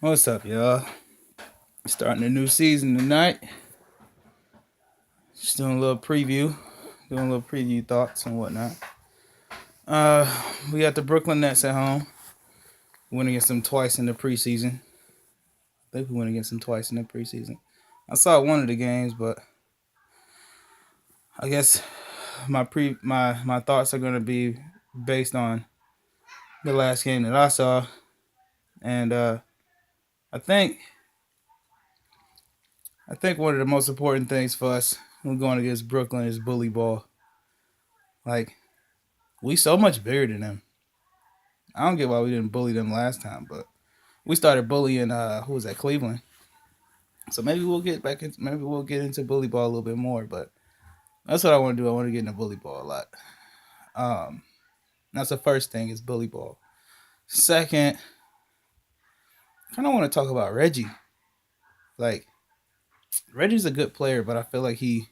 What's up, y'all? Starting a new season tonight. Just doing a little preview, thoughts and whatnot. We got the Brooklyn Nets at home. We went against them twice in the preseason. I think we went against them twice in the preseason. I saw one of the games, but I guess my thoughts are gonna be based on the last game that I saw, and I think I think one of the most important things for us when going against Brooklyn is bully ball. Like we so much bigger than them. I don't get why we didn't bully them last time, but we started bullying who was that, Cleveland. So maybe we'll get into bully ball a little bit more, but that's what I want to do. I want to get into bully ball a lot. Um that's the first thing is bully ball. Second, I kinda want to talk about Reggie. Like Reggie's a good player, but I feel like he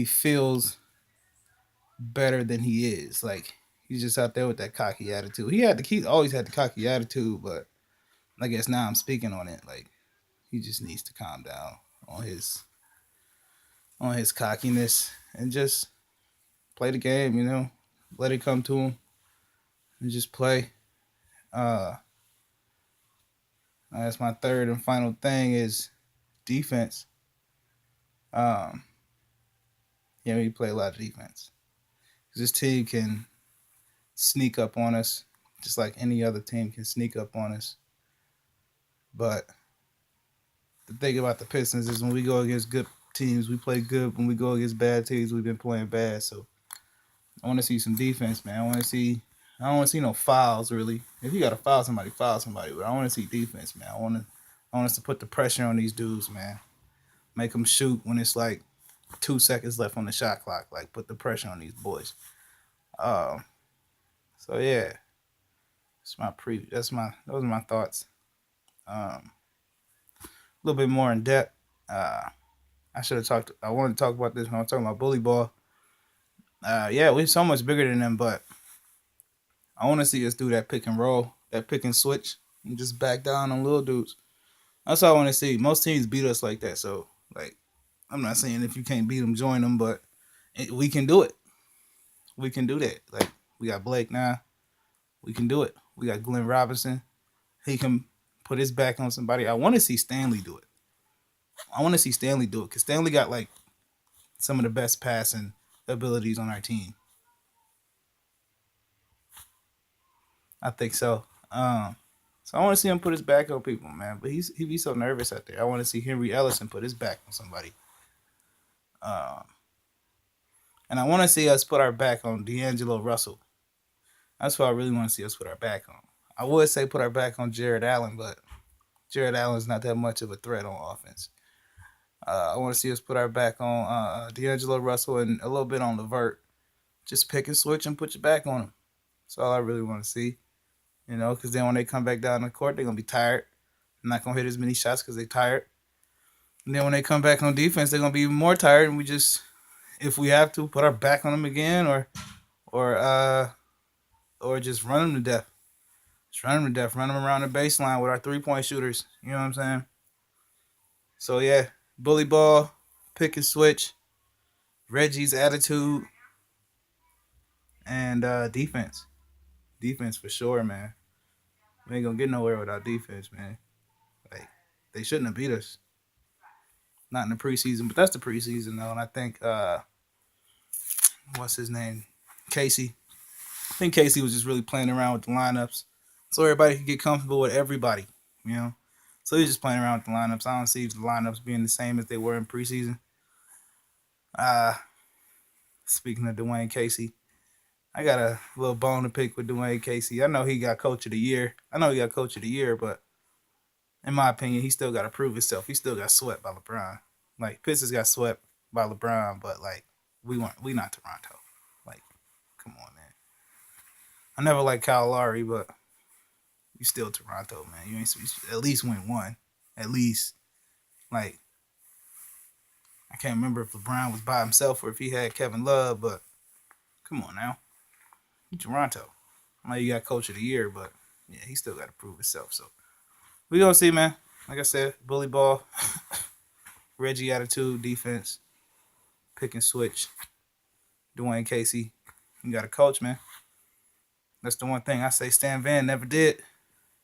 feels better than he is. Like he's just out there with that cocky attitude. He always had the cocky attitude, but I guess now I'm speaking on it. Like he just needs to calm down on his cockiness and just play the game, Let it come to him and just play. Uh that's my third and final thing is defense. Um yeah, we play a lot of defense. This team can sneak up on us just like any other team can sneak up on us. But the thing about the Pistons is when we go against good teams, we play good. When we go against bad teams, we've been playing bad. So I want to see some defense, man. I don't want to see no fouls really. If you got to foul somebody, foul somebody. But I want to see defense, man. I want us to put the pressure on these dudes, man. Make them shoot when it's like 2 seconds left on the shot clock. Like put the pressure on these boys. Um, so yeah, that's my preview. Those are my thoughts. A little bit more in depth. Uh, I should have talked. I wanted to talk about this when I was talking about bully ball. Yeah, we're so much bigger than them, but I want to see us do that pick and roll, that pick and switch, and just back down on little dudes. That's all I want to see. Most teams beat us like that, so like I'm not saying if you can't beat them, join them, but we can do it. We can do that. Like we got Blake now, we can do it. We got Glenn Robinson. He can put his back on somebody. I want to see Stanley do it. I want to see Stanley do it because Stanley got like some of the best passing abilities on our team. I think so. So I want to see him put his back on people, man. But he be so nervous out there. I want to see Henry Ellison put his back on somebody. Um, and I want to see us put our back on D'Angelo Russell. That's what I really want to see us put our back on. I would say put our back on Jared Allen, but Jared Allen's not that much of a threat on offense. I want to see us put our back on D'Angelo Russell and a little bit on Levert. Just pick and switch and put your back on him. That's all I really want to see. Because then when they come back down the court, they're gonna be tired. They're not gonna hit as many shots because they're tired. And then when they come back on defense, they're gonna be even more tired. And we just, if we have to, put our back on them again, or uh, or just run them to death. Just run them to death. Run them around the baseline with our 3-point shooters. You know what I'm saying? So yeah, bully ball, pick and switch, Reggie's attitude, and defense. Defense for sure, man. We ain't gonna get nowhere without defense, man. Like they shouldn't have beat us. Not in the preseason, but that's the preseason though. And I think what's his name? Casey. I think Casey was just really playing around with the lineups. So everybody could get comfortable with everybody, you know. So he's just playing around with the lineups. I don't see the lineups being the same as they were in preseason. Uh Speaking of Dwayne Casey, I got a little bone to pick with Dwayne Casey. I know he got coach of the year. But in my opinion, he still got to prove himself. He still got swept by LeBron. Like Pistons got swept by LeBron, but like we not Toronto. Like, come on, man. I never liked Kyle Lowry, but you still Toronto, man. You at least win one, at least. Like I can't remember if LeBron was by himself or if he had Kevin Love, but come on now, you Toronto. I know you got Coach of the Year, but yeah, he still got to prove himself. So We gonna see, man. Like I said, bully ball, Reggie attitude, defense, pick and switch. Dwayne Casey, you got a coach, man. That's the one thing I say Stan Van never did.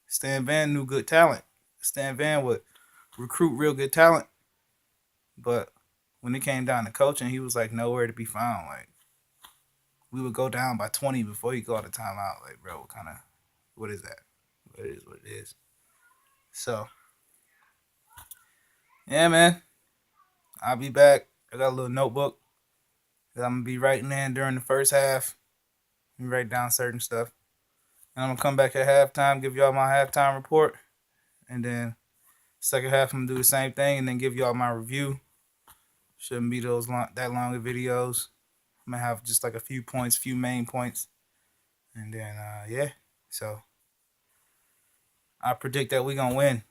Stan Van knew good talent. Stan Van would recruit real good talent, but when it came down to coaching, he was like nowhere to be found. Like we would go down by 20 before he called a timeout. Like, bro, what kind of what is that? But it is what it is. So yeah, man, I'll be back. I got a little notebook that I'm gonna be writing in during the first half. And write down certain stuff. And I'm gonna come back at halftime, give y'all my halftime report, and then second half I'm gonna do the same thing, and then give y'all my review. Shouldn't be that long of videos. I'm gonna have just like a few points, few main points, and then yeah. So I predict that we gonna win.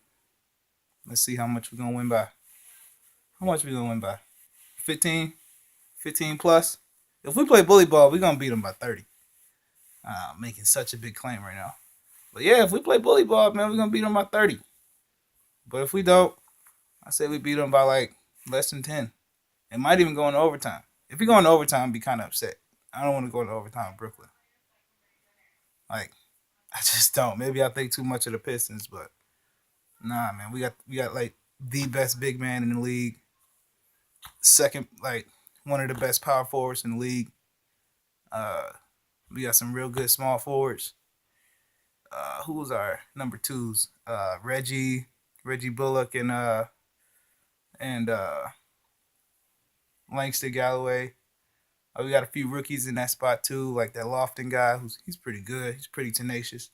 Let's see how much we gonna win by. How much we gonna win by? 15, 15 plus. If we play bully ball, we gonna beat them by 30. Making such a big claim right now. But yeah, if we play bully ball, man, we're gonna beat them by 30. But if we don't, I say we beat them by like less than 10. It might even go into overtime. If we go into overtime, I'd be kind of upset. I don't want to go into overtime in Brooklyn. Like, I just don't. Maybe I think too much of the Pistons, but nah, man. We got like the best big man in the league. Second, like one of the best power forwards in the league. Uh, we got some real good small forwards. Who was our number twos? Reggie Bullock, and Langston Galloway. We got a few rookies in that spot too, like that Lofton guy. He's pretty good. He's pretty tenacious.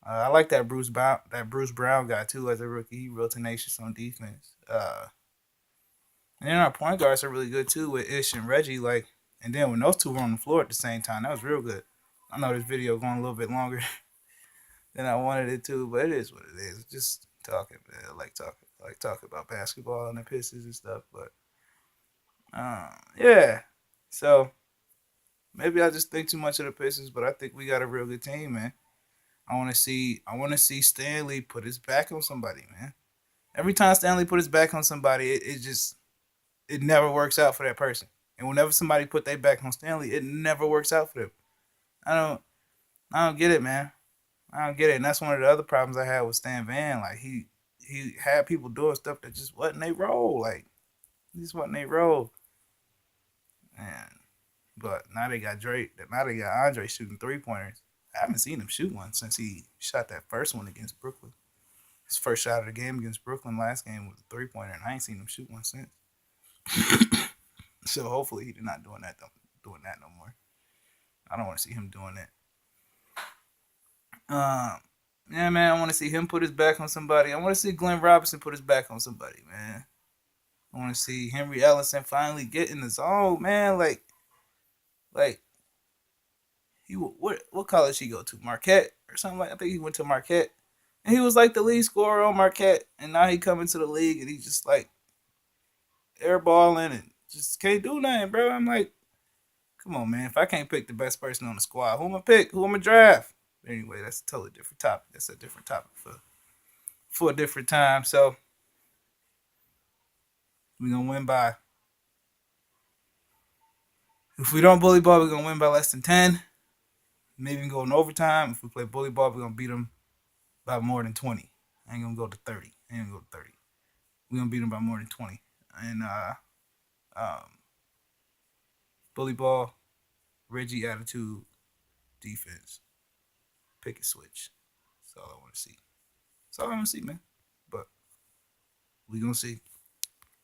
I like that Bruce Brown guy too as a rookie. He real tenacious on defense. And then our point guards are really good too with Ish and Reggie. Like, and then when those two were on the floor at the same time, that was real good. I know this video going a little bit longer than I wanted it to, but it is what it is. Just talking, man. I like talking about basketball and the Pistons and stuff. But yeah. So maybe I just think too much of the Pistons, but I think we got a real good team, man. I want to see Stanley put his back on somebody, man. Every time Stanley put his back on somebody, it never works out for that person. And whenever somebody put their back on Stanley, it never works out for them. I don't I don't get it, man. I don't get it. And that's one of the other problems I had with Stan Van. Like he had people doing stuff that just wasn't they role. Like just wasn't they role. And but now they got Drake. Now they got Andre shooting 3 pointers. I haven't seen him shoot one since he shot that first one against Brooklyn. His first shot of the game against Brooklyn last game was a 3 pointer, and I ain't seen him shoot one since. So hopefully he's not doing that no more. I don't want to see him doing that. Yeah, man, I want to see him put his back on somebody. I want to see Glenn Robinson put his back on somebody, man. I want to see Henry Ellison finally get in the zone, man. Like he what college he go to? Marquette or something like. I think he went to Marquette, and he was like the lead scorer on Marquette, and now he come into the league and he just like airballing and just can't do nothing, bro. I'm like, come on, man. If I can't pick the best person on the squad, who am I pick? Who am I draft? But anyway, that's a totally different topic. That's a different topic for a different time. So we're gonna win by. If we don't bully ball, we're gonna win by less than 10. Maybe even go in overtime. If we play bully ball, we're gonna beat them by more than 20. I ain't gonna go to 30. I ain't gonna go to 30. We're gonna beat them by more than 20. And um, bully ball, Reggie attitude, defense, pick and switch. That's all I want to see. That's all I want to see, man. But we gonna see.